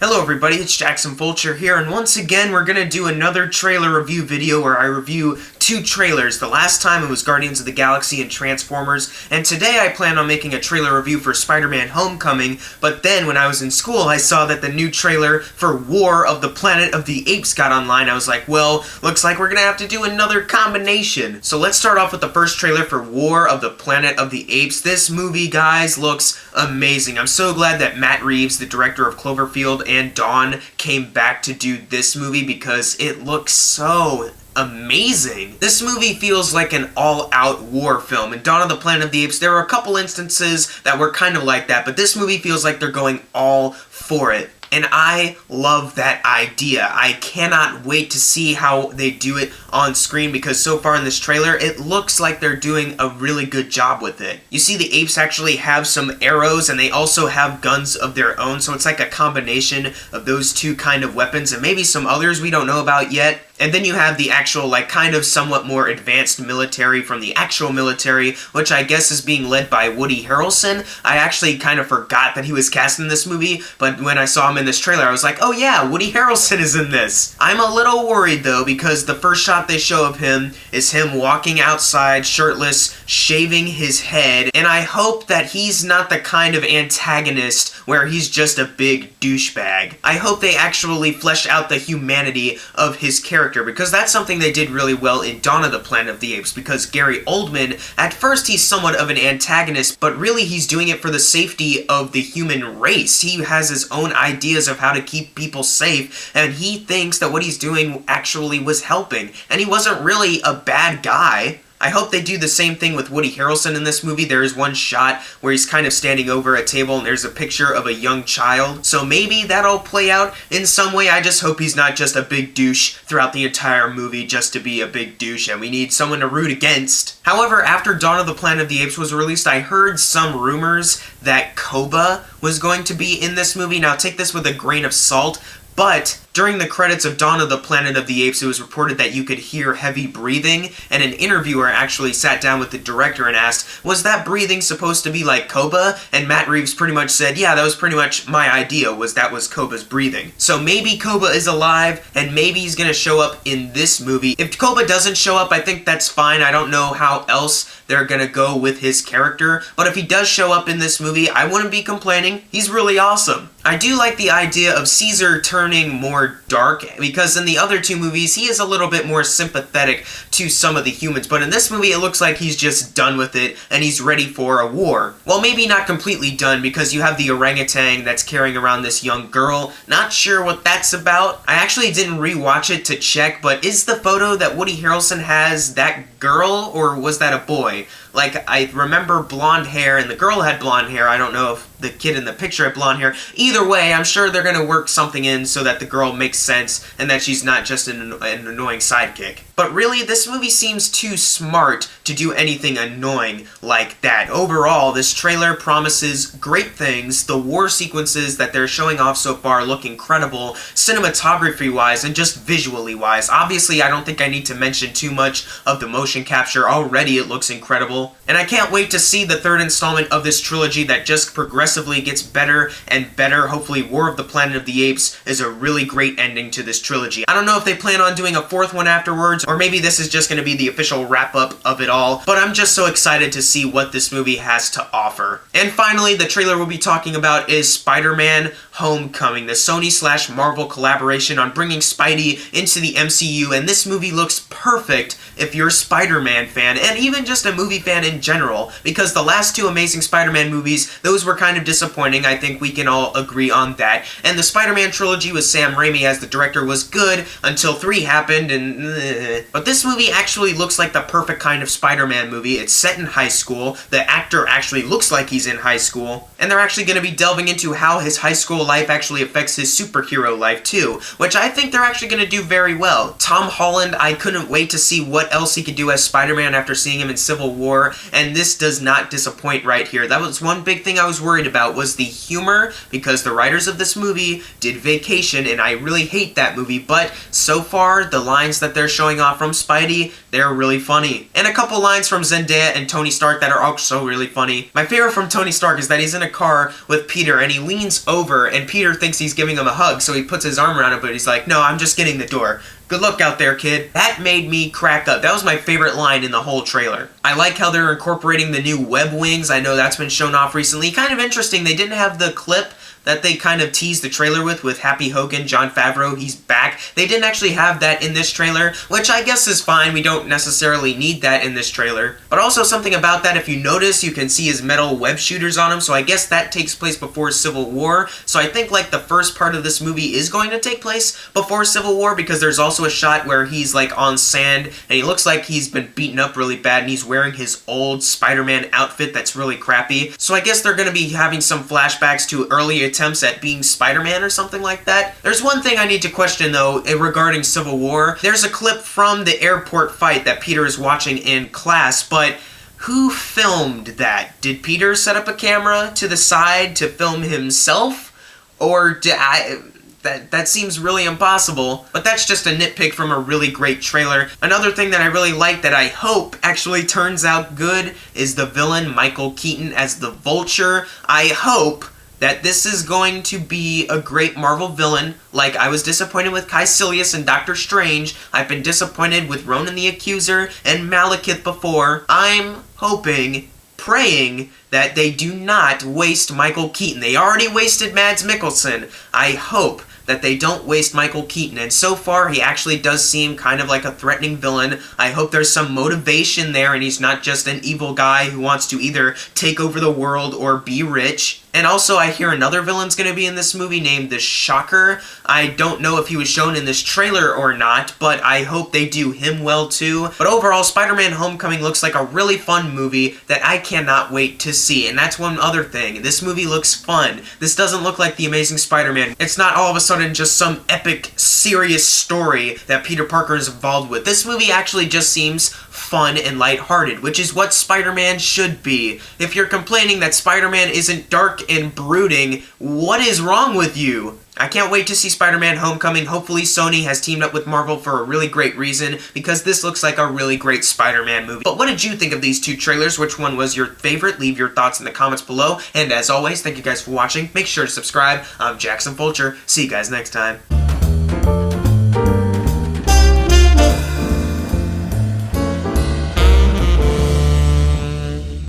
Hello everybody, it's Jackson Fulcher here, and once again we're gonna do another trailer review video where I review two trailers. The last time it was Guardians of the Galaxy and Transformers, and today I plan on making a trailer review for Spider-Man Homecoming, but then when I was in school I saw that the new trailer for War of the Planet of the Apes got online. I was like, well, looks like we're gonna have to do another combination. So let's start off with the first trailer for War of the Planet of the Apes. This movie, guys, looks amazing. I'm so glad that Matt Reeves, the director of Cloverfield and Dawn, came back to do this movie because it looks so amazing. This movie feels like an all-out war film. In Dawn of the Planet of the Apes, there were a couple instances that were kind of like that, but this movie feels like they're going all for it. And I love that idea. I cannot wait to see how they do it on screen because so far in this trailer, it looks like they're doing a really good job with it. You see the apes actually have some arrows and they also have guns of their own, so it's like a combination of those two kind of weapons and maybe some others we don't know about yet. And then you have the actual, like, kind of somewhat more advanced military from the actual military, which I guess is being led by Woody Harrelson. I actually kind of forgot that he was cast in this movie, but when I saw him in this trailer, I was like, oh yeah, Woody Harrelson is in this. I'm a little worried, though, because the first shot they show of him is him walking outside, shirtless, shaving his head, and I hope that he's not the kind of antagonist where he's just a big douchebag. I hope they actually flesh out the humanity of his character, because that's something they did really well in Dawn of the Planet of the Apes, because Gary Oldman, at first he's somewhat of an antagonist, but really he's doing it for the safety of the human race. He has his own ideas of how to keep people safe, and he thinks that what he's doing actually was helping, and he wasn't really a bad guy. I hope they do the same thing with Woody Harrelson in this movie. There is one shot where he's kind of standing over a table and there's a picture of a young child. So maybe that'll play out in some way. I just hope he's not just a big douche throughout the entire movie just to be a big douche, and we need someone to root against. However, after Dawn of the Planet of the Apes was released, I heard some rumors that Koba was going to be in this movie. Now take this with a grain of salt, but during the credits of Dawn of the Planet of the Apes, it was reported that you could hear heavy breathing, and an interviewer actually sat down with the director and asked, was that breathing supposed to be like Koba? And Matt Reeves pretty much said, yeah, that was pretty much my idea, that was Koba's breathing. So maybe Koba is alive, and maybe he's gonna show up in this movie. If Koba doesn't show up, I think that's fine. I don't know how else they're gonna go with his character, but if he does show up in this movie, I wouldn't be complaining. He's really awesome. I do like the idea of Caesar turning more dark, because in the other two movies he is a little bit more sympathetic to some of the humans, but in this movie it looks like he's just done with it and he's ready for a war. Well, maybe not completely done, because you have the orangutan that's carrying around this young girl. Not sure what that's about. I actually didn't rewatch it to check, but is the photo that Woody Harrelson has that girl, or was that a boy? Like, I remember blonde hair, and the girl had blonde hair. I don't know if the kid in the picture had blonde hair. Either way, I'm sure they're gonna work something in so that the girl makes sense and that she's not just an annoying sidekick. But really, this movie seems too smart to do anything annoying like that. Overall, this trailer promises great things. The war sequences that they're showing off so far look incredible, cinematography-wise and just visually-wise. Obviously, I don't think I need to mention too much of the motion capture. Already it looks incredible. And I can't wait to see the third installment of this trilogy that just progressively gets better and better. Hopefully, War of the Planet of the Apes is a really great ending to this trilogy. I don't know if they plan on doing a fourth one afterwards, or maybe this is just going to be the official wrap-up of it all, but I'm just so excited to see what this movie has to offer. And finally, the trailer we'll be talking about is Spider-Man Homecoming, the Sony/Marvel collaboration on bringing Spidey into the MCU, and this movie looks perfect if you're a Spider-Man fan, and even just a movie fan in general, because the last two Amazing Spider-Man movies, those were kind of disappointing. I think we can all agree on that. And the Spider-Man trilogy with Sam Raimi as the director was good until 3 happened, and but this movie actually looks like the perfect kind of Spider-Man movie. It's set in high school, the actor actually looks like he's in high school, and they're actually going to be delving into how his high school life actually affects his superhero life too, which I think they're actually going to do very well. Tom Holland, I couldn't wait to see what else he could do as Spider-Man after seeing him in Civil War. War, and this does not disappoint right here. That was one big thing I was worried about, was the humor, because the writers of this movie did Vacation, and I really hate that movie, but so far, the lines that they're showing off from Spidey, they're really funny. And a couple lines from Zendaya and Tony Stark that are also really funny. My favorite from Tony Stark is that he's in a car with Peter, and he leans over, and Peter thinks he's giving him a hug, so he puts his arm around him, but he's like, no, I'm just getting the door. Good luck out there, kid. That made me crack up. That was my favorite line in the whole trailer. I like how they're incorporating the new web wings. I know that's been shown off recently. Kind of interesting. They didn't have the clip that they kind of teased the trailer with Happy Hogan, Jon Favreau, he's back. They didn't actually have that in this trailer, which I guess is fine. We don't necessarily need that in this trailer. But also something about that, if you notice, you can see his metal web shooters on him, so I guess that takes place before Civil War. So I think like the first part of this movie is going to take place before Civil War, because there's also a shot where he's like on sand, and he looks like he's been beaten up really bad, and he's wearing his old Spider-Man outfit that's really crappy. So I guess they're going to be having some flashbacks to early attempts at being Spider-Man or something like that. There's one thing I need to question though regarding Civil War. There's a clip from the airport fight that Peter is watching in class, but who filmed that? Did Peter set up a camera to the side to film himself? Or that seems really impossible, but that's just a nitpick from a really great trailer. Another thing that I really like that I hope actually turns out good is the villain Michael Keaton as the Vulture. I hope that this is going to be a great Marvel villain. Like I was disappointed with Caecilius and Doctor Strange. I've been disappointed with Ronan the Accuser and Malekith before. I'm hoping, praying, that they do not waste Michael Keaton. They already wasted Mads Mikkelsen. I hope that they don't waste Michael Keaton, and so far he actually does seem kind of like a threatening villain. I hope there's some motivation there and he's not just an evil guy who wants to either take over the world or be rich. And also, I hear another villain's going to be in this movie named the Shocker. I don't know if he was shown in this trailer or not, but I hope they do him well too. But overall, Spider-Man Homecoming looks like a really fun movie that I cannot wait to see. And that's one other thing. This movie looks fun. This doesn't look like The Amazing Spider-Man. It's not all of a sudden just some epic, serious story that Peter Parker is involved with. This movie actually just seems fun and lighthearted, which is what Spider-Man should be. If you're complaining that Spider-Man isn't dark and brooding, what is wrong with you? I can't wait to see Spider-Man Homecoming. Hopefully Sony has teamed up with Marvel for a really great reason, because this looks like a really great Spider-Man movie. But what did you think of these two trailers? Which one was your favorite? Leave your thoughts in the comments below. And as always, thank you guys for watching. Make sure to subscribe. I'm Jackson Fulcher. See you guys next time.